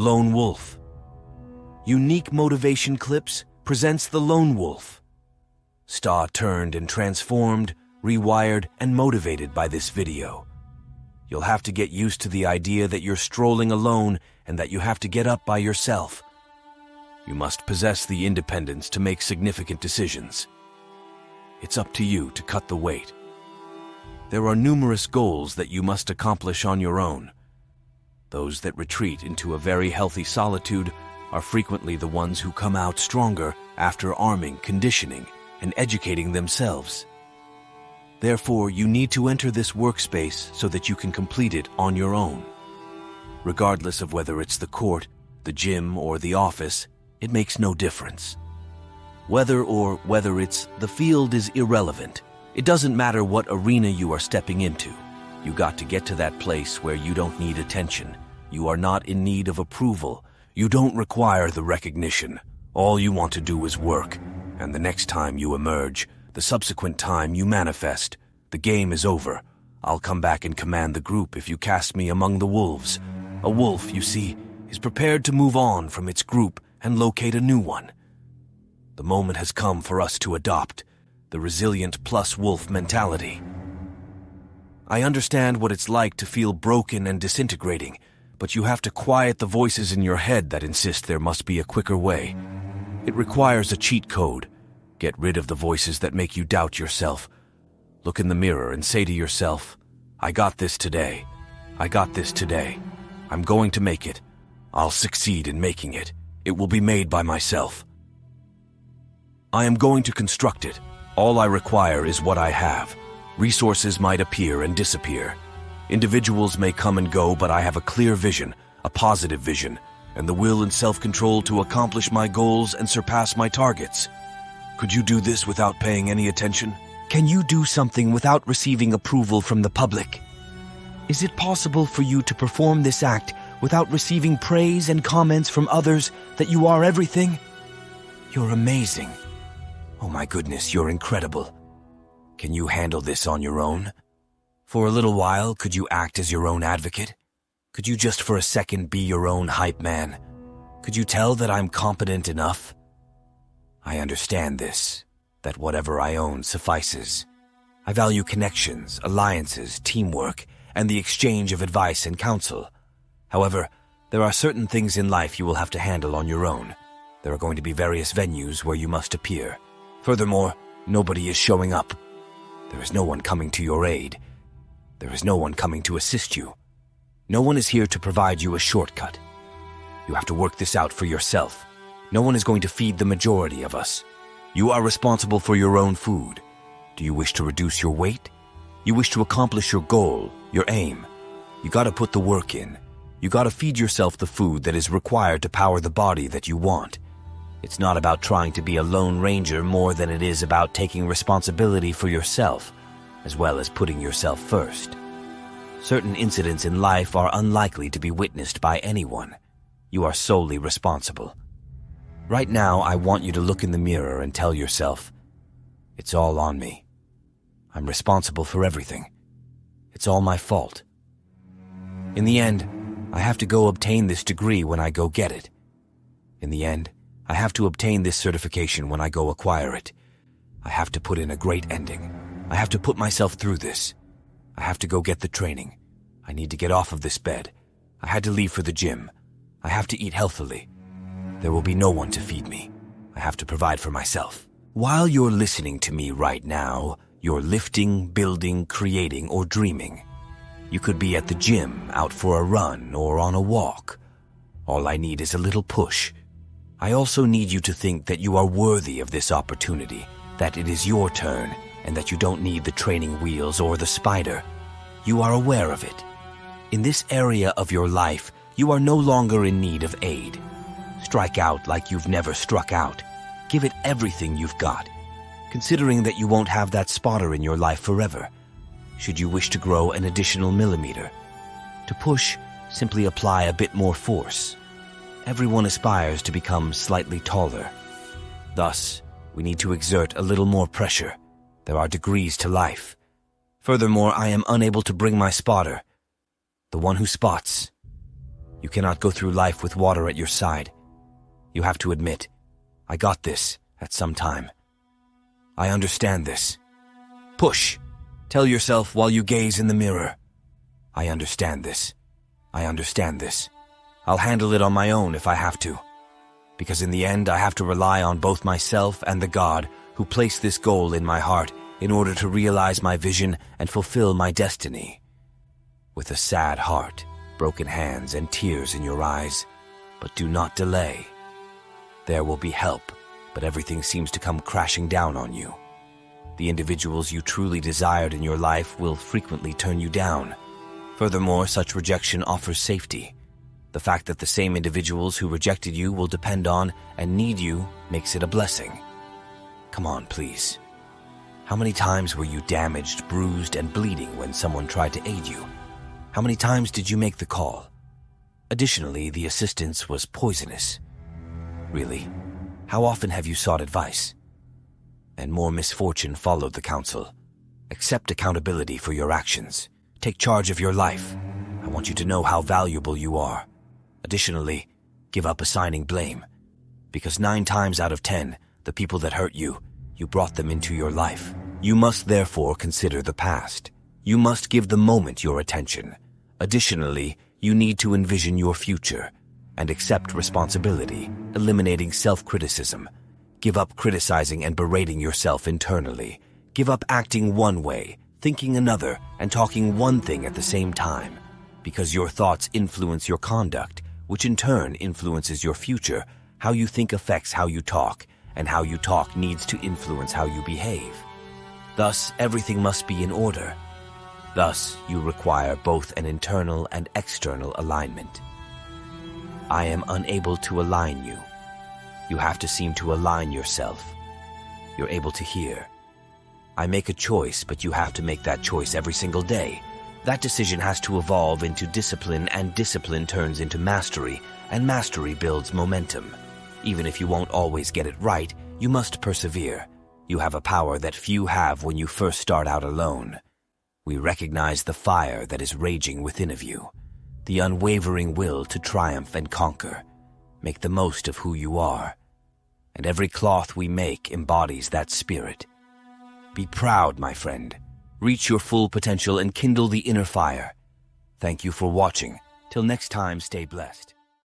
Lone Wolf. Unique Motivation Clips presents the Lone Wolf. Sta turned and transformed, rewired, and motivated by this video. You'll have to get used to the idea that you're strolling alone and that you have to get up by yourself. You must possess the independence to make significant decisions. It's up to you to cut the weight. There are numerous goals that you must accomplish on your own. Those that retreat into a very healthy solitude are frequently the ones who come out stronger after arming, conditioning, and educating themselves. Therefore, you need to enter this workspace so that you can complete it on your own. Regardless of whether it's the court, the gym, or the office, it makes no difference. Whether it's the field is irrelevant. It doesn't matter what arena you are stepping into. You got to get to that place where you don't need attention. You are not in need of approval. You don't require the recognition. All you want to do is work. And the next time you emerge, the subsequent time you manifest, the game is over. I'll come back and command the group if you cast me among the wolves. A wolf, you see, is prepared to move on from its group and locate a new one. The moment has come for us to adopt the resilient plus wolf mentality. I understand what it's like to feel broken and disintegrating, but you have to quiet the voices in your head that insist there must be a quicker way. It requires a cheat code. Get rid of the voices that make you doubt yourself. Look in the mirror and say to yourself, I got this today. I got this today. I'm going to make it. I'll succeed in making it. It will be made by myself. I am going to construct it. All I require is what I have. Resources might appear and disappear. Individuals may come and go, but I have a clear vision, a positive vision, and the will and self-control to accomplish my goals and surpass my targets. Could you do this without paying any attention? Can you do something without receiving approval from the public? Is it possible for you to perform this act without receiving praise and comments from others that you are everything? You're amazing. Oh my goodness, you're incredible. Can you handle this on your own? For a little while, could you act as your own advocate? Could you just for a second be your own hype man? Could you tell that I'm competent enough? I understand this, that whatever I own suffices. I value connections, alliances, teamwork, and the exchange of advice and counsel. However, there are certain things in life you will have to handle on your own. There are going to be various venues where you must appear. Furthermore, nobody is showing up. There is no one coming to your aid. There is no one coming to assist you. No one is here to provide you a shortcut. You have to work this out for yourself. No one is going to feed the majority of us. You are responsible for your own food. Do you wish to reduce your weight? You wish to accomplish your goal, your aim. You gotta put the work in. You gotta feed yourself the food that is required to power the body that you want. It's not about trying to be a lone ranger more than it is about taking responsibility for yourself, as well as putting yourself first. Certain incidents in life are unlikely to be witnessed by anyone. You are solely responsible. Right now, I want you to look in the mirror and tell yourself, it's all on me. I'm responsible for everything. It's all my fault. In the end, I have to go obtain this degree when I go get it. In the end, I have to obtain this certification when I go acquire it. I have to put in a great ending. I have to put myself through this. I have to go get the training. I need to get off of this bed. I had to leave for the gym. I have to eat healthily. There will be no one to feed me. I have to provide for myself. While you're listening to me right now, you're lifting, building, creating, or dreaming. You could be at the gym, out for a run, or on a walk. All I need is a little push. I also need you to think that you are worthy of this opportunity, that it is your turn, and that you don't need the training wheels or the spider. You are aware of it. In this area of your life, you are no longer in need of aid. Strike out like you've never struck out. Give it everything you've got, considering that you won't have that spotter in your life forever. Should you wish to grow an additional millimeter, to push, simply apply a bit more force. Everyone aspires to become slightly taller. Thus, we need to exert a little more pressure. There are degrees to life. Furthermore, I am unable to bring my spotter, the one who spots. You cannot go through life with water at your side. You have to admit, I got this at some time. I understand this. Push. Tell yourself while you gaze in the mirror. I understand this. I understand this. I'll handle it on my own if I have to. Because in the end, I have to rely on both myself and the God who placed this goal in my heart in order to realize my vision and fulfill my destiny. With a sad heart, broken hands, and tears in your eyes, but do not delay. There will be help, but everything seems to come crashing down on you. The individuals you truly desired in your life will frequently turn you down. Furthermore, such rejection offers safety. The fact that the same individuals who rejected you will depend on and need you makes it a blessing. Come on, please. How many times were you damaged, bruised, and bleeding when someone tried to aid you? How many times did you make the call? Additionally, the assistance was poisonous. Really? How often have you sought advice? And more misfortune followed the counsel. Accept accountability for your actions. Take charge of your life. I want you to know how valuable you are. Additionally, give up assigning blame. Because 9 times out of 10, the people that hurt you, you brought them into your life. You must therefore consider the past. You must give the moment your attention. Additionally, you need to envision your future and accept responsibility, eliminating self-criticism. Give up criticizing and berating yourself internally. Give up acting one way, thinking another, and talking one thing at the same time. Because your thoughts influence your conduct, which in turn influences your future. How you think affects how you talk, and how you talk needs to influence how you behave. Thus, everything must be in order. Thus, you require both an internal and external alignment. I am unable to align you. You have to seem to align yourself. You're able to hear. I make a choice, but you have to make that choice every single day. That decision has to evolve into discipline, and discipline turns into mastery, and mastery builds momentum. Even if you won't always get it right, you must persevere. You have a power that few have when you first start out alone. We recognize the fire that is raging within of you, the unwavering will to triumph and conquer. Make the most of who you are. And every cloth we make embodies that spirit. Be proud, my friend. Reach your full potential and kindle the inner fire. Thank you for watching. Till next time, stay blessed.